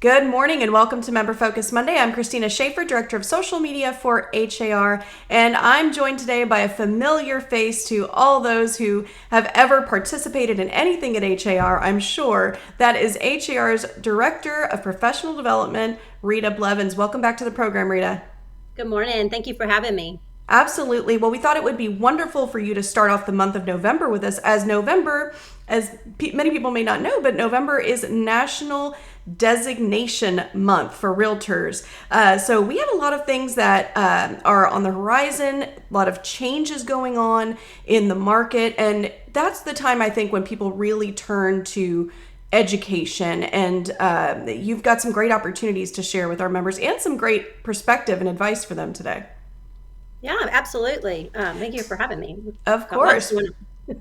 Good morning and welcome to Member Focus Monday. I'm Christina Schaefer, Director of Social Media for HAR, and I'm joined today by a familiar face to all those who have ever participated in anything at HAR, I'm sure. That is HAR's Director of Professional Development, Rita Blevins. Welcome back to the program, Rita. Good morning. Thank you for having me. Absolutely. Well, we thought it would be wonderful for you to start off the month of November with us, as November, many people may not know, but November is National Designation Month for realtors. So we have a lot of things that are on the horizon, a lot of changes going on in the market, and that's the time I think when people really turn to education, and you've got some great opportunities to share with our members and some great perspective and advice for them today. Yeah, absolutely. Thank you for having me. Of Got lots course. going on.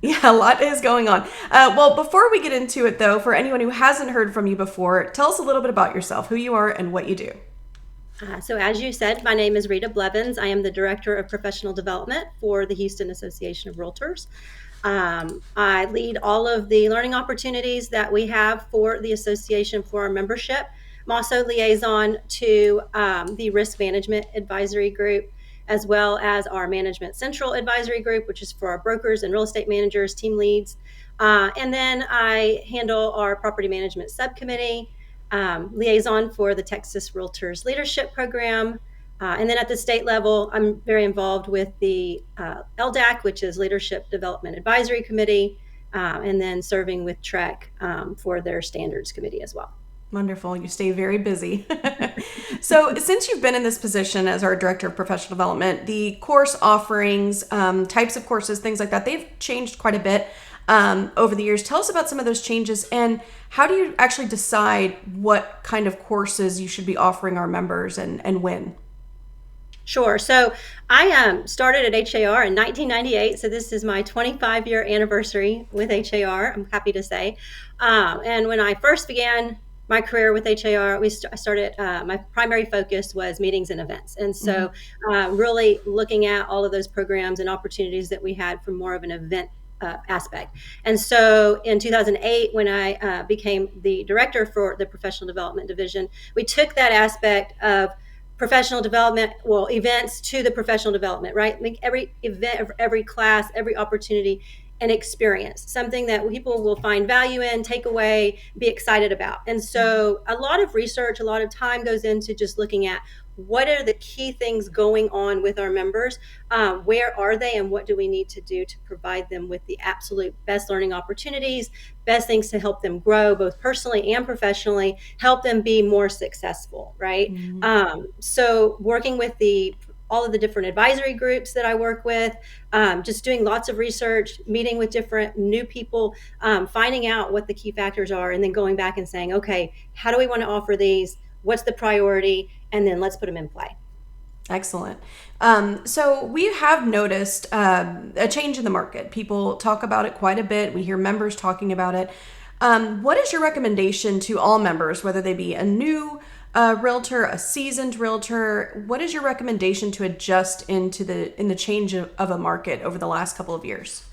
Yeah, a lot is going on. Well, before we get into it, though, for anyone who hasn't heard from you before, tell us a little bit about yourself, who you are, and what you do. So as you said, my name is Rita Blevins. I am the Director of Professional Development for the Houston Association of Realtors. I lead all of the learning opportunities that we have for the association for our membership. I'm also liaison to the Risk Management Advisory Group, as well as our Management Central Advisory Group, which is for our brokers and real estate managers, team leads. And then I handle our Property Management Subcommittee, liaison for the Texas Realtors Leadership Program. And then at the state level, I'm very involved with the LDAC, which is Leadership Development Advisory Committee, and then serving with TREC for their Standards Committee as well. Wonderful. You stay very busy. So, since you've been in this position as our Director of Professional Development, the course offerings, types of courses, things like that, they've changed quite a bit over the years. Tell us about some of those changes, and how do you actually decide what kind of courses you should be offering our members, and when? Sure. So I started at HAR in 1998. So this is my 25-year anniversary with HAR, I'm happy to say. And when I first began my career with HAR, I started, my primary focus was meetings and events. And so really looking at all of those programs and opportunities that we had from more of an event aspect. And so in 2008, when I became the director for the professional development division, we took that aspect of professional development, well, events to the professional development, right? Make every event, every class, every opportunity an experience, something that people will find value in, take away, be excited about. And so a lot of research, a lot of time goes into just looking at what are the key things going on with our members, where are they, and what do we need to do to provide them with the absolute best learning opportunities, best things to help them grow both personally and professionally, help them be more successful, right? So working with all of the different advisory groups that I work with, just doing lots of research, meeting with different new people, finding out what the key factors are, and then going back and saying, okay, how do we want to offer these? What's the priority? And then let's put them in play. Excellent. So we have noticed a change in the market. People talk about it quite a bit. We hear members talking about it. What is your recommendation to all members, whether they be a new realtor, a seasoned realtor? What is your recommendation to adjust into the change of a market over the last couple of years?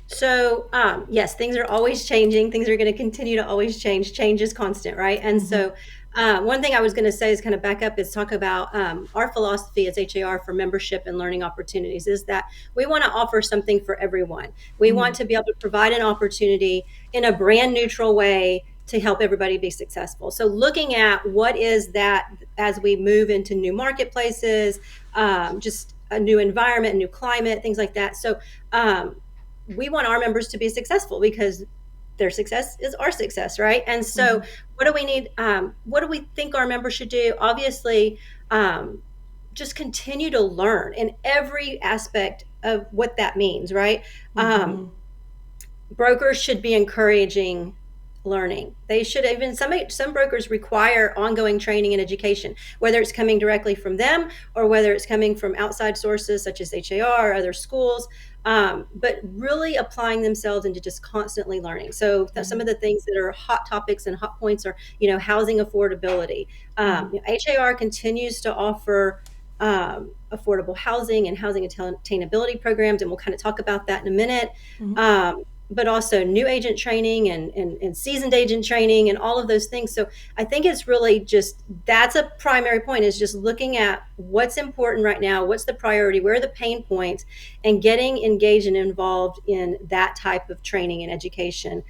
So, yes, things are always changing. Things are going to continue to always change. Change is constant, right? And so, one thing I was going to say is kind of back up is talk about our philosophy as HAR for membership and learning opportunities is that we want to offer something for everyone. We want to be able to provide an opportunity in a brand neutral way to help everybody be successful. So looking at what is that as we move into new marketplaces, just a new environment, a new climate, things like that. So we want our members to be successful because their success is our success, right? And so what do we need? What do we think our members should do? Obviously, just continue to learn in every aspect of what that means, right? Brokers should be encouraging learning. They should even some brokers require ongoing training and education, whether it's coming directly from them or whether it's coming from outside sources such as HAR or other schools, but really applying themselves into just constantly learning. So some of the things that are hot topics and hot points are, housing affordability. HAR continues to offer affordable housing and housing attainability programs, and we'll kind of talk about that in a minute. but also new agent training and seasoned agent training and all of those things. So I think it's really just, that's a primary point, is just looking at what's important right now, what's the priority, where are the pain points, and getting engaged and involved in that type of training and education.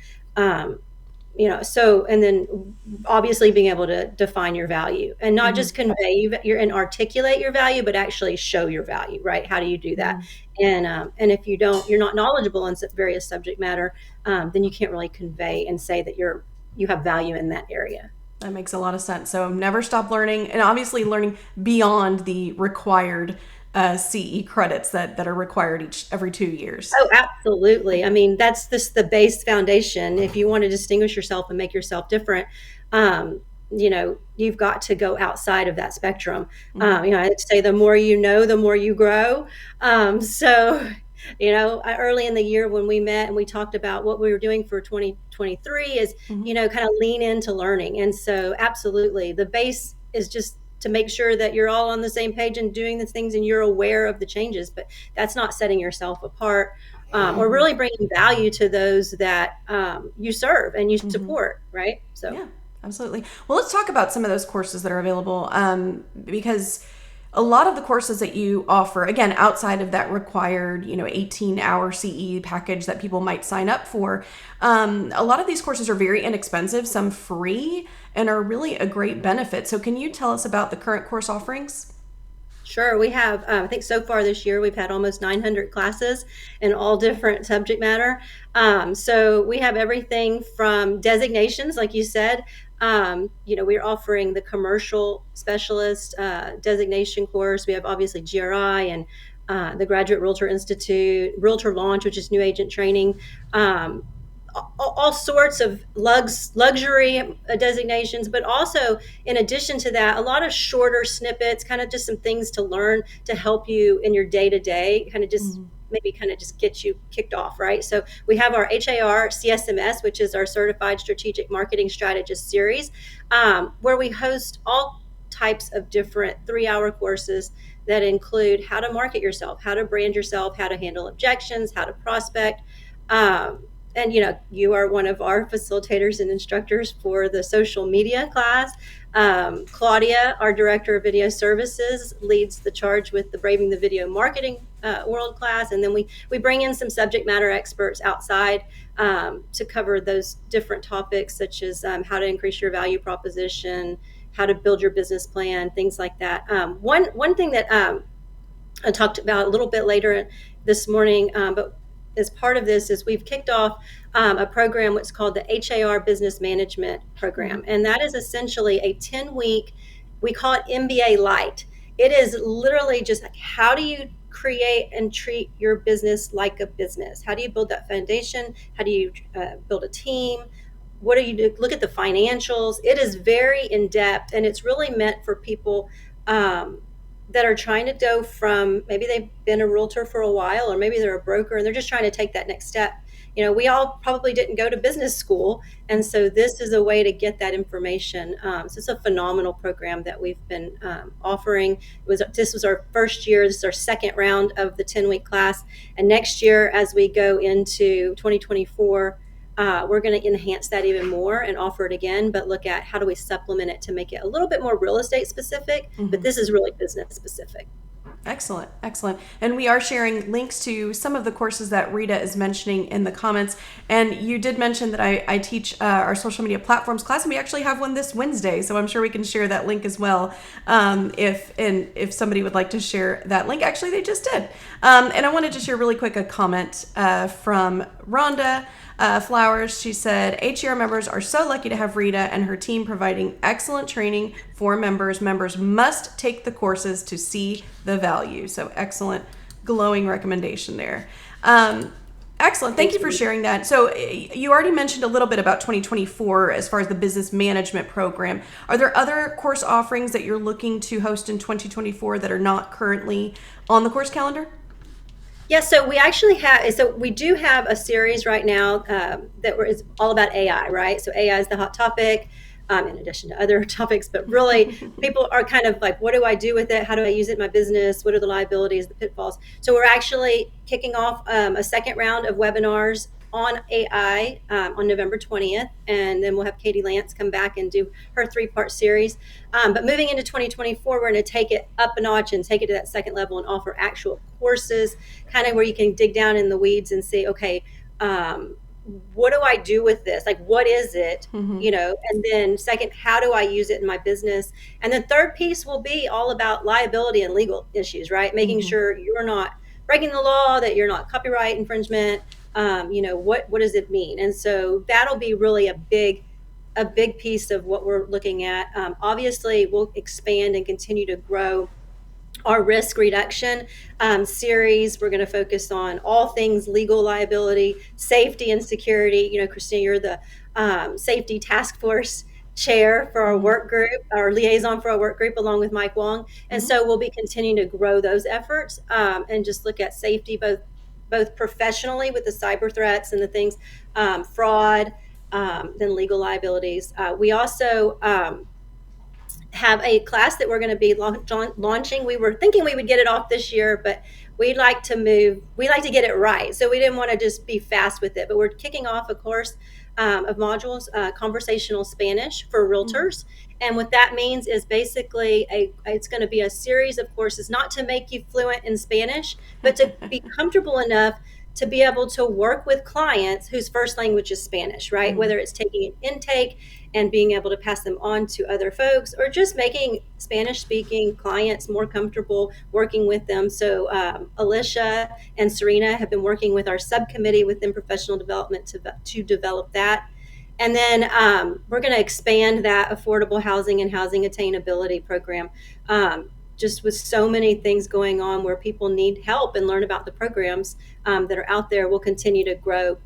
So, and then obviously being able to define your value and not just convey and articulate your value, but actually show your value, right? How do you do that? And if you're not knowledgeable in various subject matter, then you can't really convey and say that you have value in that area. That makes a lot of sense. So never stop learning, and obviously learning beyond the required CE credits that are required every 2 years. Oh, absolutely. I mean, that's the base foundation. If you want to distinguish yourself and make yourself different, you've got to go outside of that spectrum. I'd say the more you know, the more you grow. Early in the year when we met and we talked about what we were doing for 2023 is, kind of lean into learning. And so absolutely, the base is just to make sure that you're all on the same page and doing the things and you're aware of the changes, but that's not setting yourself apart or really bringing value to those that you serve and you support, right? So yeah, absolutely. Well, let's talk about some of those courses that are available because a lot of the courses that you offer, again, outside of that required, 18-hour CE package that people might sign up for, a lot of these courses are very inexpensive, some free, and are really a great benefit. So can you tell us about the current course offerings? Sure. We have, I think so far this year, we've had almost 900 classes in all different subject matter. So we have everything from designations, like you said. We're offering the commercial specialist designation course. We have obviously GRI and the Graduate Realtor Institute, Realtor Launch, which is new agent training. All sorts of luxury designations, but also in addition to that, a lot of shorter snippets, kind of just some things to learn to help you in your day-to-day, kind of just maybe kind of just get you kicked off, right? So we have our HAR CSMS, which is our Certified Strategic Marketing Strategist series, where we host all types of different 3-hour courses that include how to market yourself, how to brand yourself, how to handle objections, how to prospect. And you are one of our facilitators and instructors for the social media class. Claudia, our director of video services, leads the charge with the Braving the Video Marketing World class. And then we bring in some subject matter experts outside to cover those different topics, such as how to increase your value proposition, how to build your business plan, things like that. One thing that I talked about a little bit later this morning, but as part of this is we've kicked off a program what's called the HAR Business Management Program. And that is essentially a 10-week, we call it MBA Light. It is literally just like, how do you create and treat your business like a business? How do you build that foundation? How do you build a team? What do you do? Look at the financials. It is very in-depth, and it's really meant for people that are trying to go from, maybe they've been a realtor for a while, or maybe they're a broker and they're just trying to take that next step. We all probably didn't go to business school, and so this is a way to get that information. So it's a phenomenal program that we've been offering. This was our first year. This is our second round of the 10-week class, and next year, as we go into 2024, we're going to enhance that even more and offer it again, but look at how do we supplement it to make it a little bit more real estate specific, but this is really business specific. Excellent. And we are sharing links to some of the courses that Rita is mentioning in the comments. And you did mention that I teach our social media platforms class, and we actually have one this Wednesday. So I'm sure we can share that link as well if somebody would like to share that link. Actually, they just did. And I wanted to share really quick a comment from Rhonda Flowers. She said, HER members are so lucky to have Rita and her team providing excellent training for members. Members must take the courses to see the value. So excellent, glowing recommendation there. Excellent. Thank you for sharing that. So you already mentioned a little bit about 2024 as far as the business management program. Are there other course offerings that you're looking to host in 2024 that are not currently on the course calendar? Yeah, so we do have a series right now that is all about AI, right? So AI is the hot topic, in addition to other topics, but really people are kind of like, what do I do with it? How do I use it in my business? What are the liabilities, the pitfalls? So we're actually kicking off a second round of webinars on AI on November 20th, and then we'll have Katie Lance come back and do her 3-part series. But moving into 2024, we're going to take it up a notch and take it to that second level and offer actual courses, kind of where you can dig down in the weeds and see, okay, what do I do with this? Like, what is it? And then second, how do I use it in my business? And the third piece will be all about liability and legal issues, right? Making sure you're not breaking the law, that you're not copyright infringement. What does it mean? And so that'll be really a big piece of what we're looking at. Obviously, we'll expand and continue to grow our risk reduction series. We're going to focus on all things legal liability, safety, and security. Christina, you're the safety task force chair for our work group, our liaison for our work group, along with Mike Wong. And so we'll be continuing to grow those efforts and just look at safety, both professionally with the cyber threats and the things, fraud, then legal liabilities. We also have a class that we're going to be launching. We were thinking we would get it off this year, but we like to get it right. So we didn't want to just be fast with it, but we're kicking off a course of modules, conversational Spanish for realtors. And what that means is basically it's going to be a series of courses, not to make you fluent in Spanish, but to be comfortable enough to be able to work with clients whose first language is Spanish, right? Whether it's taking an intake and being able to pass them on to other folks, or just making Spanish-speaking clients more comfortable working with them. So Alicia and Serena have been working with our subcommittee within professional development to develop that. And then we're going to expand that affordable housing and housing attainability program. Just with so many things going on where people need help and learn about the programs that are out there, we'll continue to grow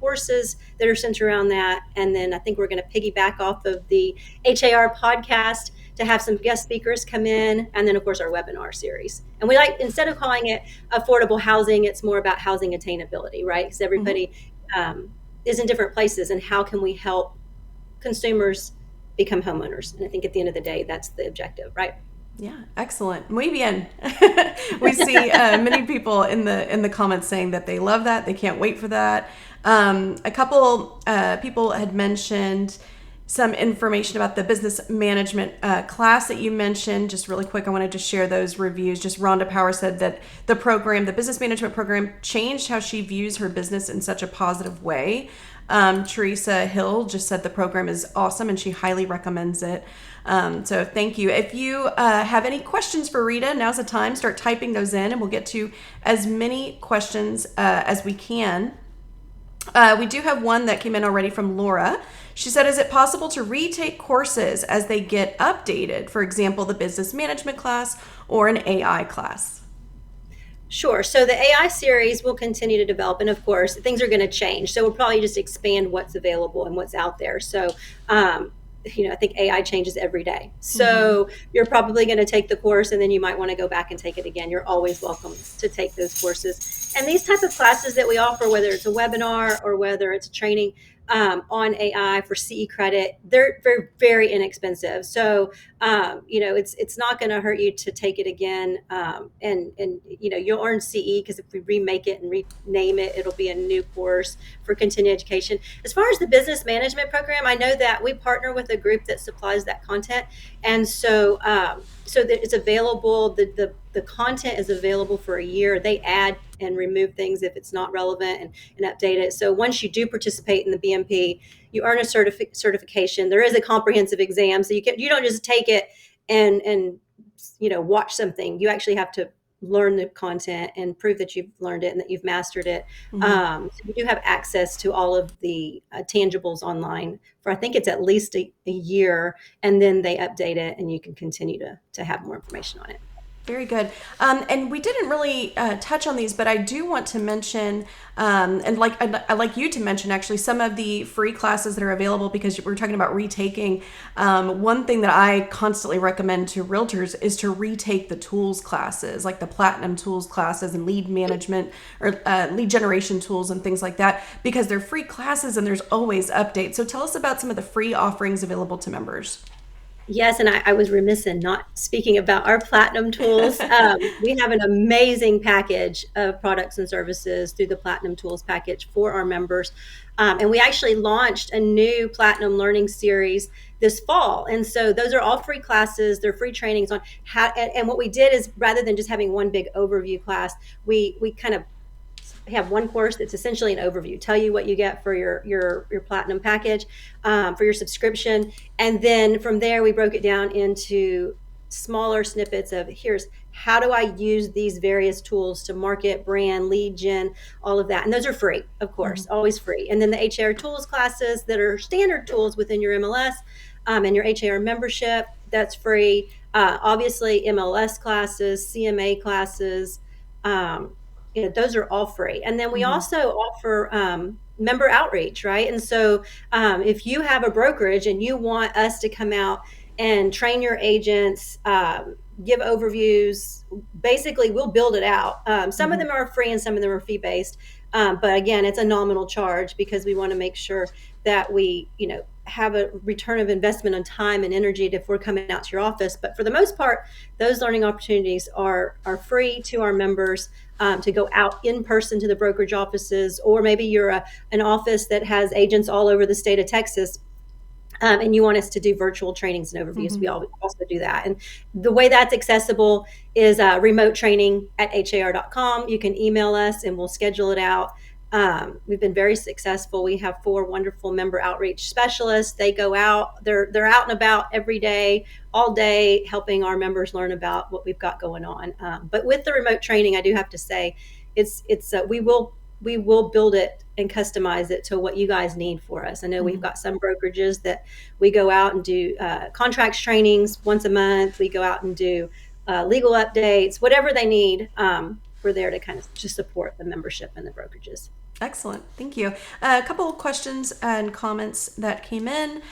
courses that are centered around that. And then I think we're going to piggyback off of the HAR podcast to have some guest speakers come in. And then, of course, our webinar series. And we instead of calling it affordable housing, it's more about housing attainability, right? Because everybody is in different places. And how can we help consumers become homeowners? And I think at the end of the day, that's the objective, right? Yeah, excellent. Muy bien. We see many people in the comments saying that they love that. They can't wait for that. A couple people had mentioned some information about the business management class that you mentioned. Just really quick, I wanted to share those reviews. Just Rhonda Power said that the business management program, changed how she views her business in such a positive way. Teresa Hill just said the program is awesome and she highly recommends it. So thank you. If you have any questions for Rita, now's the time. Start typing those in and we'll get to as many questions as we can. We do have one that came in already from Laura. She said, is it possible to retake courses as they get updated? For example, the business management class or an AI class? Sure. So the AI series will continue to develop. And of course, things are going to change. So we'll probably just expand what's available and what's out there. So, I think AI changes every day. So you're probably going to take the course and then you might want to go back and take it again. You're always welcome to take those courses. And these type of classes that we offer, whether it's a webinar or whether it's a training on AI for CE credit, they're very, very inexpensive. So, it's not going to hurt you to take it again. And you'll earn CE because if we remake it and rename it, it'll be a new course for continuing education. As far as the business management program, I know that we partner with a group that supplies that content. And so that it's available, the content is available for a year. They add and remove things if it's not relevant and update it. So once you do participate in the BMP, you earn a certification. There is a comprehensive exam. So you don't just take it and watch something. You actually have to learn the content and prove that you've learned it and that you've mastered it. So you do have access to all of the tangibles online for, I think it's at least a year, and then they update it and you can continue to have more information on it. Very good. And we didn't really touch on these, but I do want to mention, I'd like you to mention actually some of the free classes that are available, because we're talking about retaking. One thing that I constantly recommend to realtors is to retake the tools classes, like the platinum tools classes and lead management or lead generation tools and things like that, because they're free classes and there's always updates. So tell us about some of the free offerings available to members. Yes, and I was remiss in not speaking about our Platinum tools. We have an amazing package of products and services through the Platinum Tools package for our members. And we actually launched a new Platinum Learning Series this fall. And so those are all free classes. They're free trainings on how, and what we did is rather than just having one big overview class, we kind of have one course that's essentially an overview, tell you what you get for your platinum package, for your subscription, and then from there we broke it down into smaller snippets of here's how do I use these various tools to market, brand, lead gen, all of that. And those are free, of course, always free. And then the HAR tools classes that are standard tools within your MLS, and your HAR membership, that's free. Obviously MLS classes, CMA classes, those are all free. And then we also offer member outreach, right? And so if you have a brokerage and you want us to come out and train your agents, give overviews, basically we'll build it out. Some of them are free and some of them are fee based. But again, it's a nominal charge because we want to make sure that we, have a return of investment on time and energy if we're coming out to your office. But for the most part, those learning opportunities are free to our members. To go out in person to the brokerage offices, or maybe you're an office that has agents all over the state of Texas, and you want us to do virtual trainings and overviews. We also do that. And the way that's accessible is remote training at har.com. You can email us and we'll schedule it out. We've been very successful. We have 4 wonderful member outreach specialists. They go out, they're out and about every day, all day, helping our members learn about what we've got going on. But with the remote training, I do have to say, we will build it and customize it to what you guys need for us. I know we've got some brokerages that we go out and do contracts trainings once a month. We go out and do legal updates, whatever they need. We're there to kind of just support the membership and the brokerages. Excellent. Thank you. A couple of questions and comments that came in.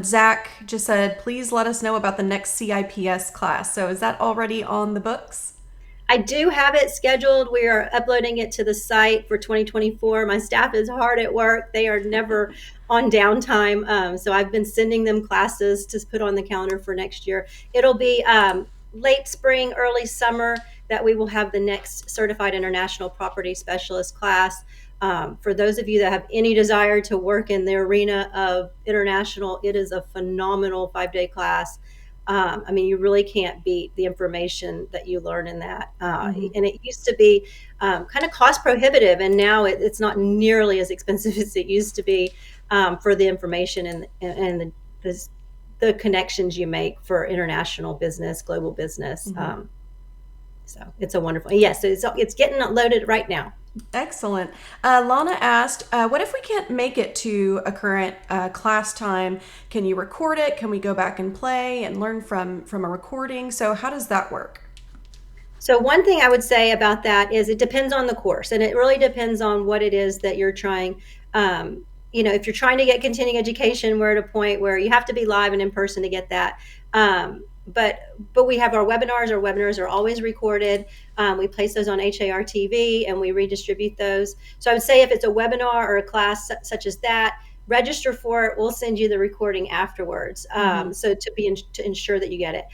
Zach just said, please let us know about the next CIPS class. So is that already on the books? I do have it scheduled. We are uploading it to the site for 2024. My staff is hard at work. They are never on downtime. So I've been sending them classes to put on the calendar for next year. It'll be late spring, early summer that we will have the next Certified International Property Specialist class. For those of you that have any desire to work in the arena of international, it is a phenomenal 5-day class. You really can't beat the information that you learn in that. And it used to be kind of cost prohibitive, and now it's not nearly as expensive as it used to be for the information and the connections you make for international business, global business. So it's a wonderful, yes, it's getting loaded right now. Excellent. Lana asked, what if we can't make it to a current class time? Can you record it? Can we go back and play and learn from a recording? So how does that work? So one thing I would say about that is it depends on the course, and it really depends on what it is that you're trying. If you're trying to get continuing education, we're at a point where you have to be live and in person to get that. But we have our webinars. Our webinars are always recorded. We place those on HAR TV and we redistribute those. So I would say if it's a webinar or a class such as that, register for it. We'll send you the recording afterwards. So to ensure that you get it.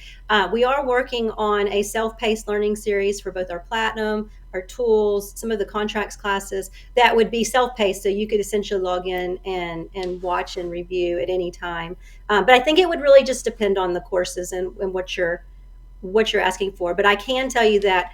We are working on a self-paced learning series for both our Platinum, our tools, some of the contracts classes that would be self-paced. So you could essentially log in and watch and review at any time. But I think it would really just depend on the courses and what you're asking for. But I can tell you that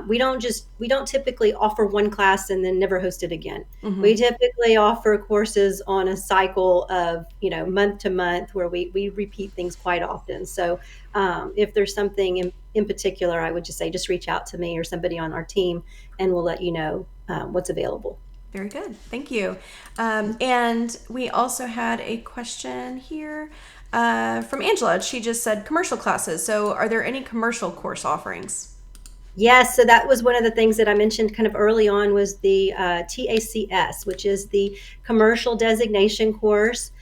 we don't typically offer one class and then never host it again. We typically offer courses on a cycle of month to month where we repeat things quite often. So if there's something in particular, I would just say just reach out to me or somebody on our team and we'll let you know what's available. Very good. Thank you. And we also had a question here from Angela. She just said commercial classes. So are there any commercial course offerings? Yes. So that was one of the things that I mentioned kind of early on was the TACS, which is the commercial designation course.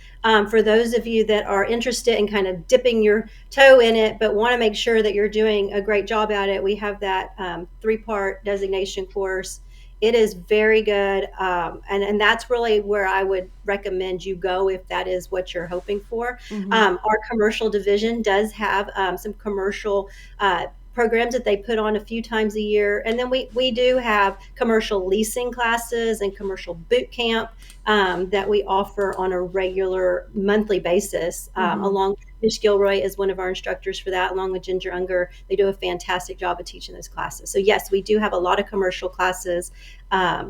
For those of you that are interested in kind of dipping your toe in it, but want to make sure that you're doing a great job at it, we have that 3-part designation course. It is very good. And that's really where I would recommend you go if that is what you're hoping for. Mm-hmm. Our commercial division does have some commercial programs that they put on a few times a year. And then we do have commercial leasing classes and commercial boot camp that we offer on a regular monthly basis. Mm-hmm. Along Mish Gilroy is one of our instructors for that, along with Ginger Unger. They do a fantastic job of teaching those classes. So yes, we do have a lot of commercial classes.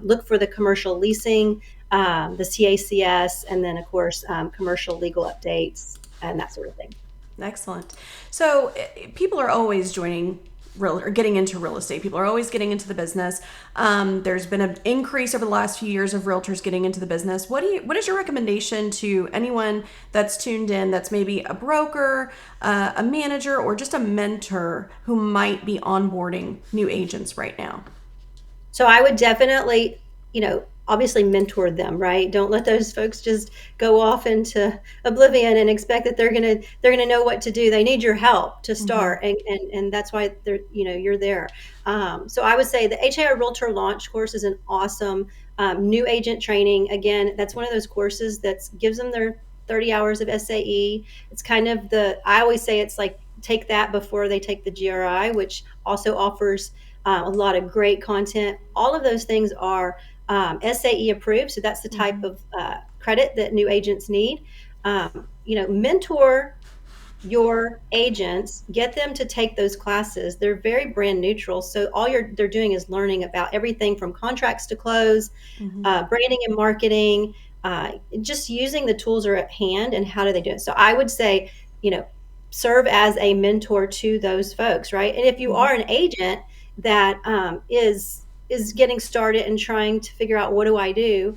Look for the commercial leasing, the CACS, and then of course commercial legal updates and that sort of thing. Excellent. So people are always joining real or getting into real estate. People are always getting into the business. There's been an increase over the last few years of realtors getting into the business. What is your recommendation to anyone that's tuned in, that's maybe a broker, a manager, or just a mentor who might be onboarding new agents right now? So I would definitely, obviously mentor them, right? Don't let those folks just go off into oblivion and expect that they're gonna know what to do. They need your help to Mm-hmm. start, and that's why you're there. So I would say the HAR Realtor Launch course is an awesome new agent training. Again, that's one of those courses that gives them their 30 hours of SAE. It's kind of I always say it's like take that before they take the GRI, which also offers a lot of great content. All of those things are SAE approved, so that's the type Mm-hmm. of credit that new agents need. Mentor your agents, get them to take those classes. They're very brand neutral, so they're doing is learning about everything from contracts to close, Mm-hmm. branding and marketing, just using the tools are at hand and how do they do it. So I would say, serve as a mentor to those folks, right? And if you Mm-hmm. are an agent that is getting started and trying to figure out what do I do,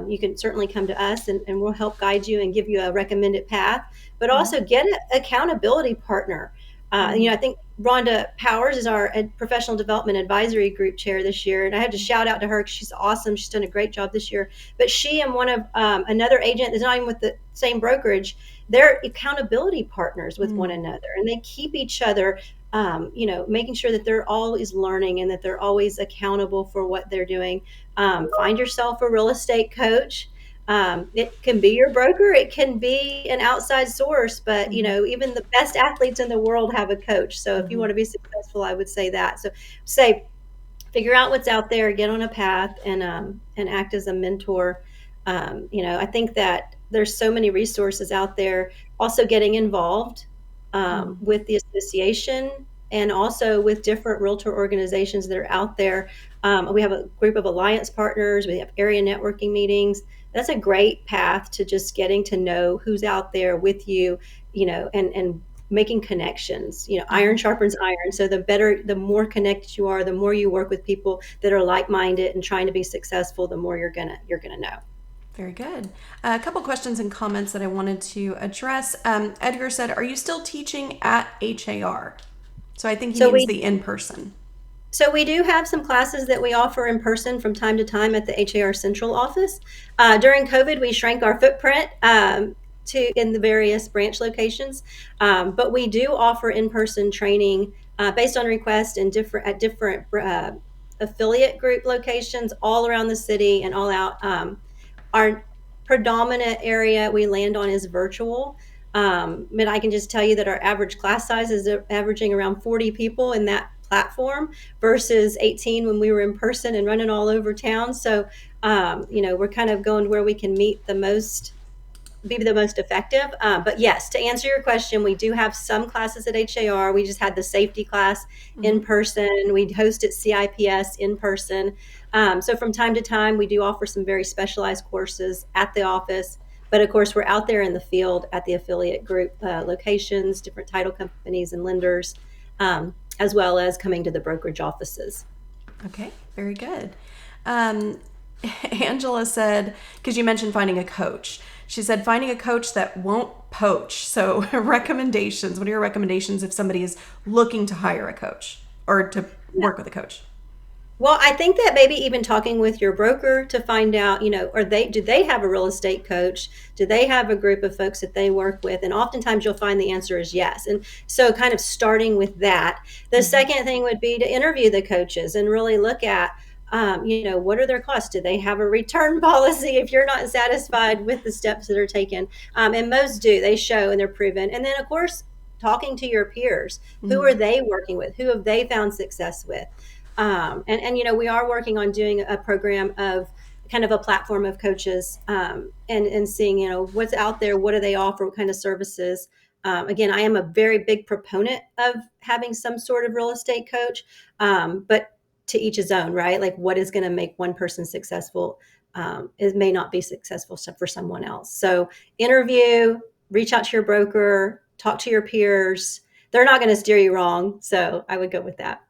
you can certainly come to us and we'll help guide you and give you a recommended path. But Mm-hmm. also get an accountability partner. Mm-hmm. I think Rhonda Powers is our professional development advisory group chair this year, and I had to shout out to her because she's awesome. She's done a great job this year. But she and one of another agent that's not even with the same brokerage, they're accountability partners with one another, and they keep each other, making sure that they're always learning and that they're always accountable for what they're doing. Find yourself a real estate coach. It can be your broker, it can be an outside source, but Mm-hmm. even the best athletes in the world have a coach. So if you Mm-hmm. want to be successful, I would say that. So say figure out what's out there, get on a path, and act as a mentor. I think that there's so many resources out there. Also, getting involved Mm-hmm. with the association and also with different realtor organizations that are out there. We have a group of alliance partners. We have area networking meetings. That's a great path to just getting to know who's out there with you, and making connections. Iron sharpens iron. So the more connected you are, the more you work with people that are like-minded and trying to be successful, the more you're gonna know. Very good. A couple questions and comments that I wanted to address. Edgar said, "Are you still teaching at HAR?" So I think he So means we the in person. So we do have some classes that we offer in person from time to time at the HAR Central office. During COVID, we shrank our footprint to in the various branch locations, but we do offer in-person training based on request and different affiliate group locations all around the city and all out. Our predominant area we land on is virtual. But I can just tell you that our average class size is averaging around 40 people in that platform versus 18 when we were in person and running all over town. So, we're kind of going where we can be the most effective. But yes, to answer your question, we do have some classes at HAR. We just had the safety class in Mm-hmm. person. We hosted CIPS in person. So from time to time, we do offer some very specialized courses at the office. But of course, we're out there in the field at the affiliate group locations, different title companies and lenders, as well as coming to the brokerage offices. Okay, very good. Um, Angela said, because you mentioned finding a coach, she said finding a coach that won't poach. So, recommendations. What are your recommendations if somebody is looking to hire a coach or to work with a coach? Well, I think that maybe even talking with your broker to find out, do they have a real estate coach? Do they have a group of folks that they work with? And oftentimes you'll find the answer is yes. And so kind of starting with that. The Mm-hmm. second thing would be to interview the coaches and really look at What are their costs? Do they have a return policy if you're not satisfied with the steps that are taken? And most do. They show and they're proven. And then, of course, talking to your peers. Who are they working with? Who have they found success with? We are working on doing a program of kind of a platform of coaches, and seeing, what's out there, what do they offer, what kind of services. Again, I am a very big proponent of having some sort of real estate coach, but to each his own, right? Like what is going to make one person successful, it may not be successful for someone else. So interview, reach out to your broker, talk to your peers. They're not going to steer you wrong. So I would go with that.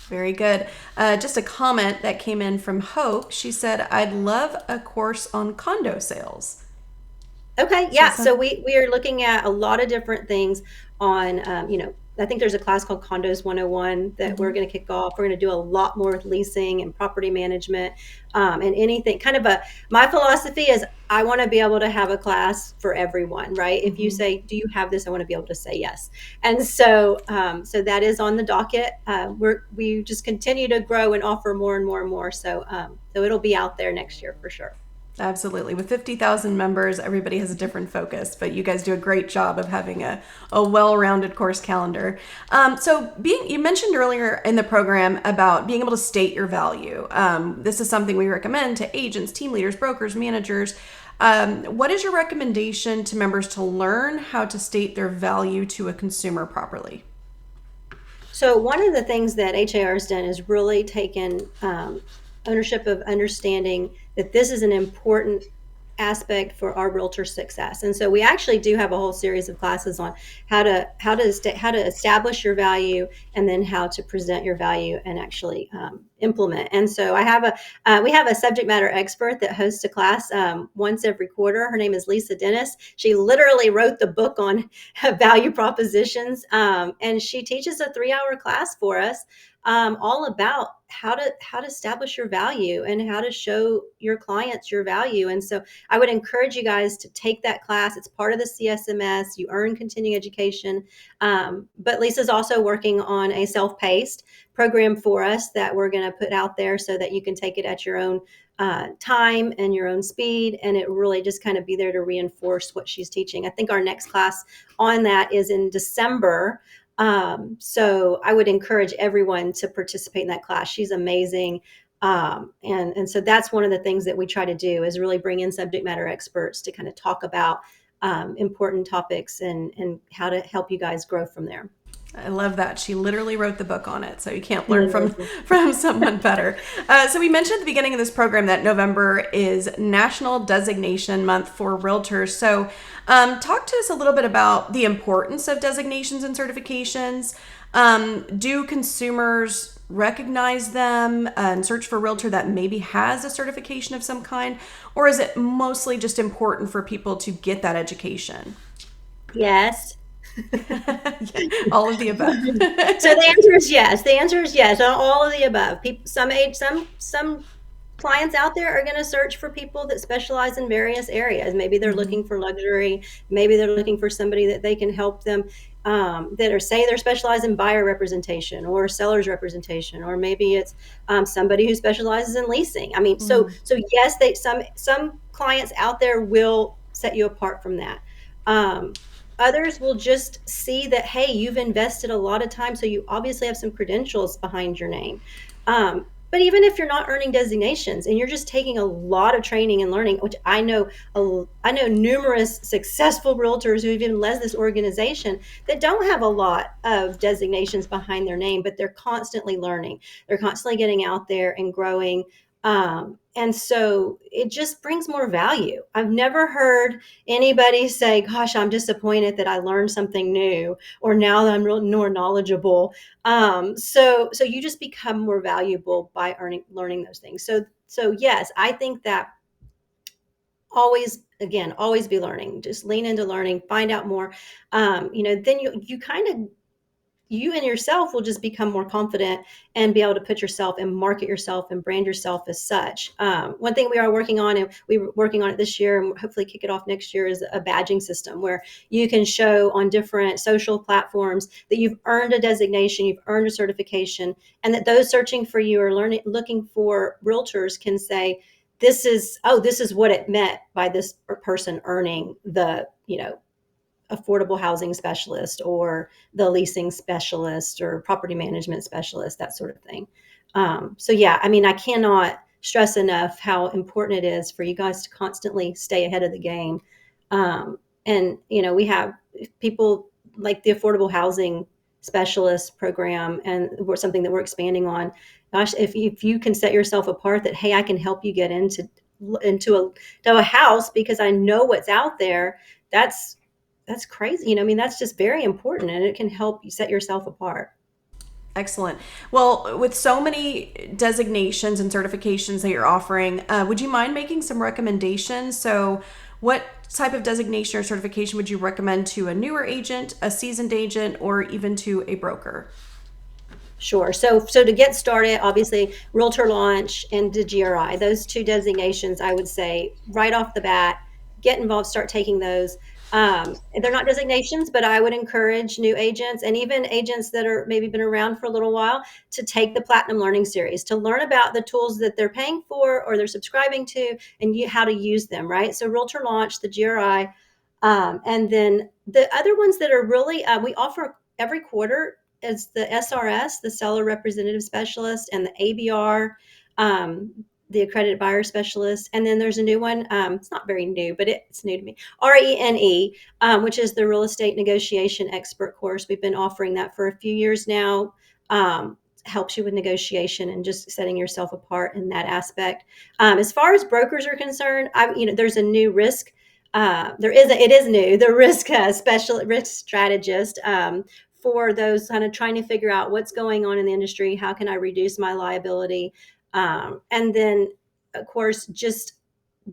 Very good. Just a comment that came in from Hope. She said, I'd love a course on condo sales. Okay, yeah. So we are looking at a lot of different things on, I think there's a class called Condos 101 that we're going to kick off. We're going to do a lot more with leasing and property management, and anything. My philosophy is I want to be able to have a class for everyone, right? If you say, do you have this? I want to be able to say yes. And so that is on the docket. We just continue to grow and offer more and more and more. So it'll be out there next year for sure. Absolutely. With 50,000 members, everybody has a different focus, but you guys do a great job of having a well-rounded course calendar. You mentioned earlier in the program about being able to state your value. This is something we recommend to agents, team leaders, brokers, managers. What is your recommendation to members to learn how to state their value to a consumer properly? So one of the things that HAR has done is really taken ownership of understanding that this is an important aspect for our realtor success. And so we actually do have a whole series of classes on how to establish your value, and then how to present your value and actually implement. And so we have a subject matter expert that hosts a class once every quarter. Her name is Lisa Dennis. She literally wrote the book on value propositions, and she teaches a 3-hour class for us, all about how to establish your value and how to show your clients your value. And so I would encourage you guys to take that class. It's part of the CSMS. You earn continuing education. But Lisa's also working on a self-paced program for us that we're going to put out there so that you can take it at your own time and your own speed, and it really just kind of be there to reinforce what she's teaching. I think our next class on that is in December. So I would encourage everyone to participate in that class. She's amazing. And so that's one of the things that we try to do, is really bring in subject matter experts to kind of talk about important topics and how to help you guys grow from there. I love that. She literally wrote the book on it, so you can't learn from someone better. So we mentioned at the beginning of this program that November is National Designation Month for Realtors. So talk to us a little bit about the importance of designations and certifications. Do consumers recognize them and search for a realtor that maybe has a certification of some kind? Or is it mostly just important for people to get that education? Yes. All of the above. So the answer is yes. The answer is yes. All of the above. Some clients out there are going to search for people that specialize in various areas. Maybe they're looking for luxury. Maybe they're looking for somebody that they can help them, say they're specialized in buyer representation or seller's representation, or maybe it's somebody who specializes in leasing. I mean, so yes, some clients out there will set you apart from that. Others will just see that, hey, you've invested a lot of time, so you obviously have some credentials behind your name. But even if you're not earning designations and you're just taking a lot of training and learning, which I know numerous successful realtors who have even led this organization that don't have a lot of designations behind their name, but they're constantly learning. They're constantly getting out there and growing. And so it just brings more value. I've never heard anybody say, gosh, I'm disappointed that I learned something new, or now that I'm more knowledgeable. So you just become more valuable by learning those things. So yes, I think that always be learning. Just lean into learning, find out more. Then you kind of you and yourself will just become more confident and be able to put yourself and market yourself and brand yourself as such. One thing we are working on, and we were working on it this year and hopefully kick it off next year, is a badging system where you can show on different social platforms that you've earned a designation, you've earned a certification, and that those searching for you or looking for realtors can say, this is what it meant by this person earning the, affordable housing specialist or the leasing specialist or property management specialist, that sort of thing. So yeah, I mean, I cannot stress enough how important it is for you guys to constantly stay ahead of the game. And we have people like the affordable housing specialist program, and we're something that we're expanding on. Gosh, if you can set yourself apart that, hey, I can help you get into a house because I know what's out there. That's crazy. I mean, that's just very important, and it can help you set yourself apart. Excellent. Well, with so many designations and certifications that you're offering, would you mind making some recommendations? So, what type of designation or certification would you recommend to a newer agent, a seasoned agent, or even to a broker? Sure. So to get started, obviously, Realtor Launch and the GRI, those two designations, I would say right off the bat, get involved, start taking those. They're not designations, but I would encourage new agents and even agents that are maybe been around for a little while to take the Platinum Learning Series to learn about the tools that they're paying for or they're subscribing to, and how to use them, right? So Realtor Launch, the GRI, and then the other ones that are really, we offer every quarter is the SRS, the Seller Representative Specialist, and the ABR, the Accredited Buyer Specialist. And then there's a new one. It's not very new, but it's new to me. RENE, which is the Real Estate Negotiation Expert course. We've been offering that for a few years now. Helps you with negotiation and just setting yourself apart in that aspect. As far as brokers are concerned, there's a new risk. It is new, the risk strategist, for those kind of trying to figure out what's going on in the industry. How can I reduce my liability? And then, of course, just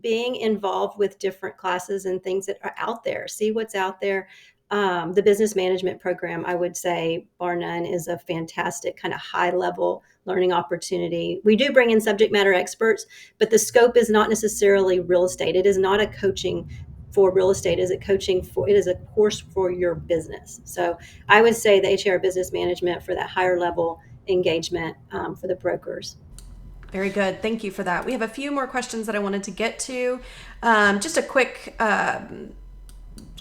being involved with different classes and things that are out there. See what's out there. The business management program, I would say, bar none, is a fantastic kind of high level learning opportunity. We do bring in subject matter experts, but the scope is not necessarily real estate. It is not a coaching for real estate. It is a course for your business. So I would say the HAR business management for that higher level engagement for the brokers. Very good. Thank you for that. We have a few more questions that I wanted to get to. Just a quick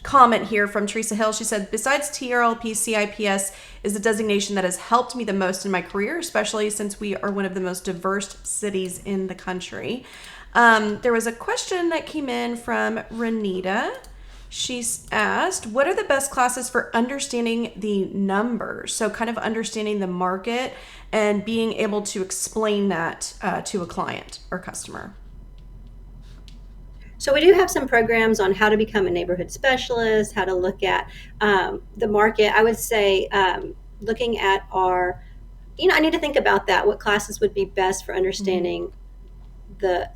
comment here from Teresa Hill. She said, besides TRLP, CIPS is the designation that has helped me the most in my career, especially since we are one of the most diverse cities in the country. There was a question that came in from Rita. She's asked, what are the best classes for understanding the numbers? So kind of understanding the market and being able to explain that to a client or customer. So we do have some programs on how to become a neighborhood specialist, how to look at the market. I would say looking at I need to think about that. What classes would be best for understanding the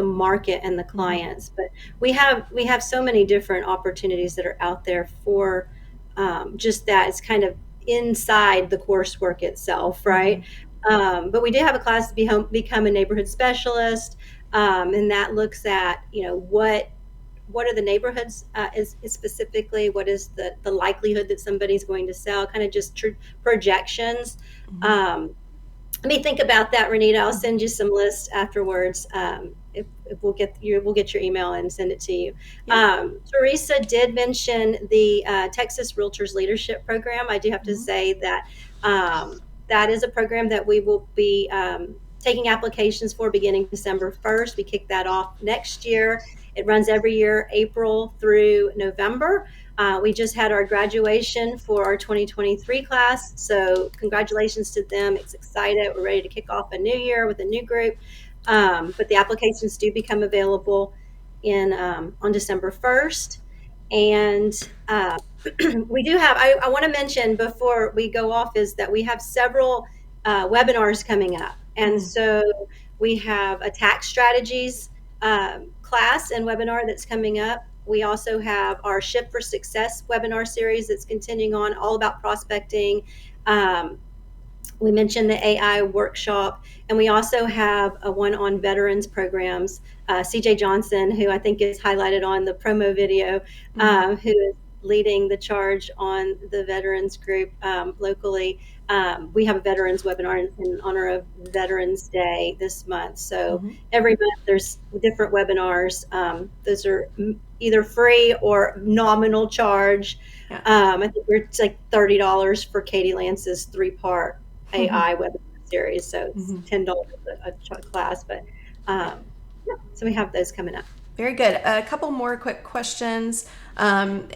market and the clients? But we have so many different opportunities that are out there for just that. It's kind of inside the coursework itself, right? But we do have a class to become a neighborhood specialist, and that looks at what are the neighborhoods, is specifically what is the likelihood that somebody's going to sell, kind of just projections. Let me think about that, Renita. I'll send you some lists afterwards. If we'll get your email and send it to you. Yeah. Teresa did mention the Texas Realtors Leadership Program. I do have to say that that is a program that we will be taking applications for beginning December 1st. We kick that off next year. It runs every year, April through November. We just had our graduation for our 2023 class, so congratulations to them. It's excited. We're ready to kick off a new year with a new group, but the applications do become available on December 1st. And we do have, I want to mention before we go off, is that we have several webinars coming up. And so we have a tax strategies class and webinar that's coming up We also have our Ship for Success webinar series that's continuing on, all about prospecting. Um, we mentioned the AI workshop, and we also have a one on veterans programs. CJ Johnson, who I think is highlighted on the promo video, who is leading the charge on the veterans group locally. We have a veterans webinar in honor of Veterans Day this month. So every month there's different webinars. Those are either free or nominal charge. Yeah. I think it's like $30 for Katie Lance's 3-part AI webinar series. So it's $10 a class, but yeah, so we have those coming up. Very good. A couple more quick questions, and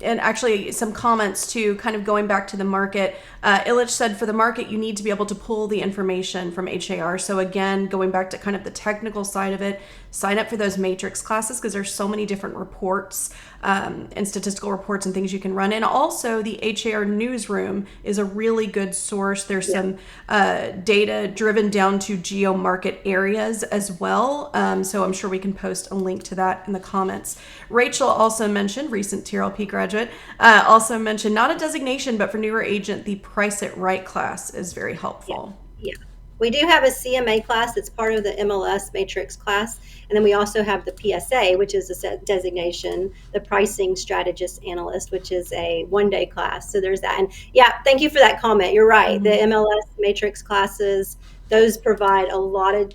actually some comments too, kind of going back to the market. Illich said for the market, you need to be able to pull the information from HAR. So again, going back to kind of the technical side of it, sign up for those matrix classes because there's so many different reports and statistical reports and things you can run. And also the HAR newsroom is a really good source. There's some data driven down to geo market areas as well. So I'm sure we can post a link to that in the comments. Rachel also mentioned, recent TRLP graduate, also mentioned not a designation, but for newer agent, the Price It Right class is very helpful. Yeah. We do have a CMA class that's part of the MLS matrix class. And then we also have the PSA, which is a designation, the pricing strategist analyst, which is a 1-day class. So there's that. And yeah, thank you for that comment. You're right. The MLS matrix classes, those provide a lot of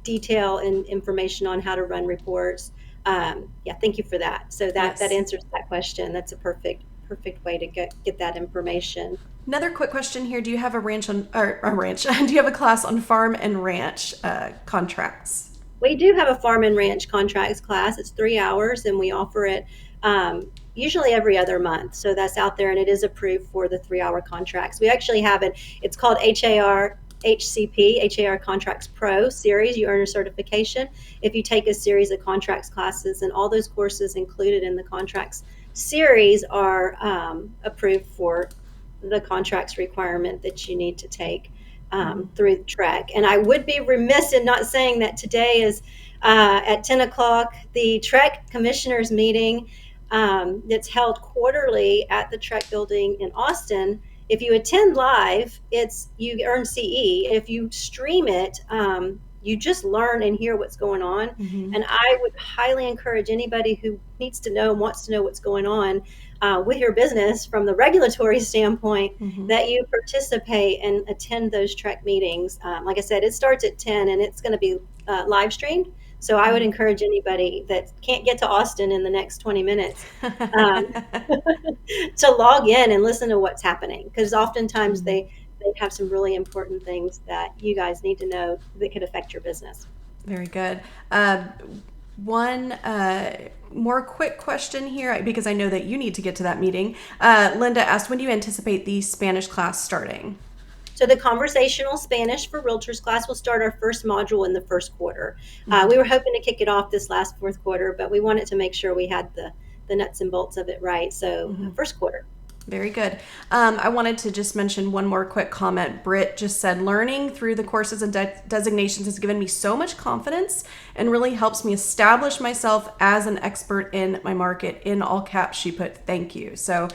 detail and information on how to run reports. Yeah, thank you for that. So that answers that question. That's a perfect way to get that information. Another quick question here: do you have a ranch on or a ranch? Do you have a class on farm and ranch contracts? We do have a farm and ranch contracts class. It's 3 hours, and we offer it usually every other month. So that's out there, and it is approved for the 3-hour contracts. We actually have it. It's called HAR Contracts Pro series. You earn a certification if you take a series of contracts classes, and all those courses included in the contracts series are approved for the contracts requirement that you need to take through the TREC. And I would be remiss in not saying that today is at 10 o'clock, the TREC commissioners meeting that's held quarterly at the TREC building in Austin. If you attend live, you earn CE. If you stream it, you just learn and hear what's going on. And I would highly encourage anybody who needs to know and wants to know what's going on with your business from the regulatory standpoint that you participate and attend those TREC meetings. Like I said, it starts at 10 and it's going to be live streamed. So I would encourage anybody that can't get to Austin in the next 20 minutes to log in and listen to what's happening, because oftentimes they have some really important things that you guys need to know that could affect your business. Very good. One more quick question here, because I know that you need to get to that meeting. Linda asked, when do you anticipate the Spanish class starting? So the conversational Spanish for realtors class will start our first module in the first quarter. We were hoping to kick it off this last fourth quarter, but we wanted to make sure we had the nuts and bolts of it right. So first quarter. Very good. I wanted to just mention one more quick comment. Britt just said, learning through the courses and designations has given me so much confidence and really helps me establish myself as an expert in my market. In all caps, she put, thank you. So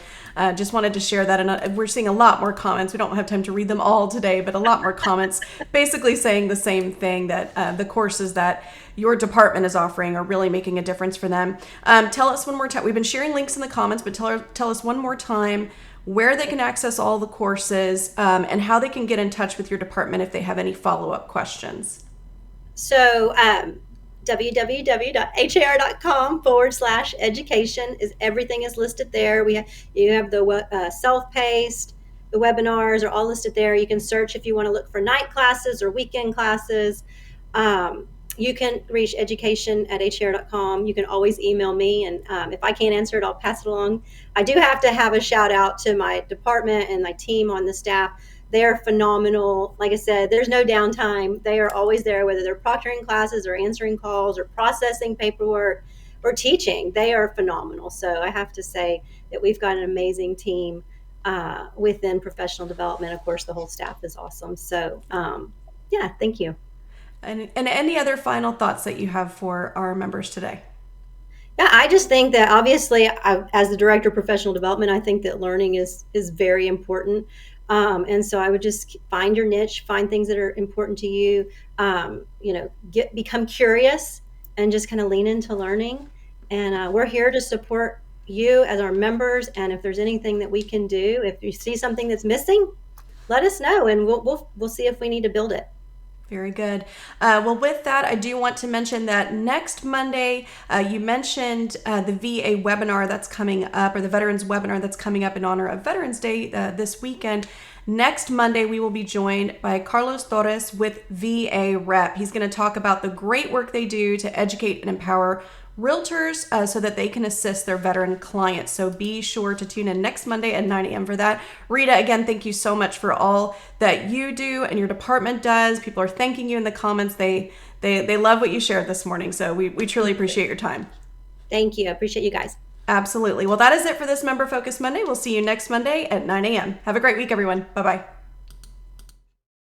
just wanted to share that. And we're seeing a lot more comments. We don't have time to read them all today, but a lot more comments basically saying the same thing, that the courses that your department is offering are really making a difference for them. Tell us one more time. We've been sharing links in the comments, but tell us one more time where they can access all the courses and how they can get in touch with your department if they have any follow-up questions. So www.har.com/education is everything is listed there. You have the self-paced, the webinars are all listed there. You can search if you want to look for night classes or weekend classes. You can reach education@har.com. You can always email me, and if I can't answer it, I'll pass it along. I do have to have a shout out to my department and my team on the staff. They're phenomenal. Like I said, there's no downtime. They are always there, whether they're proctoring classes or answering calls or processing paperwork or teaching. They are phenomenal. So I have to say that we've got an amazing team within professional development. Of course, the whole staff is awesome. So yeah, thank you. And any other final thoughts that you have for our members today? Yeah, I just think that obviously, as the director of professional development, I think that learning is very important. And so I would just find your niche, find things that are important to you. Become curious and just kind of lean into learning. And we're here to support you as our members. And if there's anything that we can do, if you see something that's missing, let us know, and we'll see if we need to build it. Very good. Well, with that, I do want to mention that next Monday, you mentioned the VA webinar that's coming up, or the Veterans webinar that's coming up in honor of Veterans Day this weekend. Next Monday, we will be joined by Carlos Torres with VA Rep. He's going to talk about the great work they do to educate and empower realtors so that they can assist their veteran clients. So be sure to tune in next Monday at 9 a.m. for that. Rita, again, thank you so much for all that you do and your department does. People are thanking you in the comments. They love what you shared this morning. So we truly appreciate your time. Thank you. I appreciate you guys. Absolutely. Well, that is it for this Member Focus Monday. We'll see you next Monday at 9 a.m. Have a great week, everyone. Bye-bye.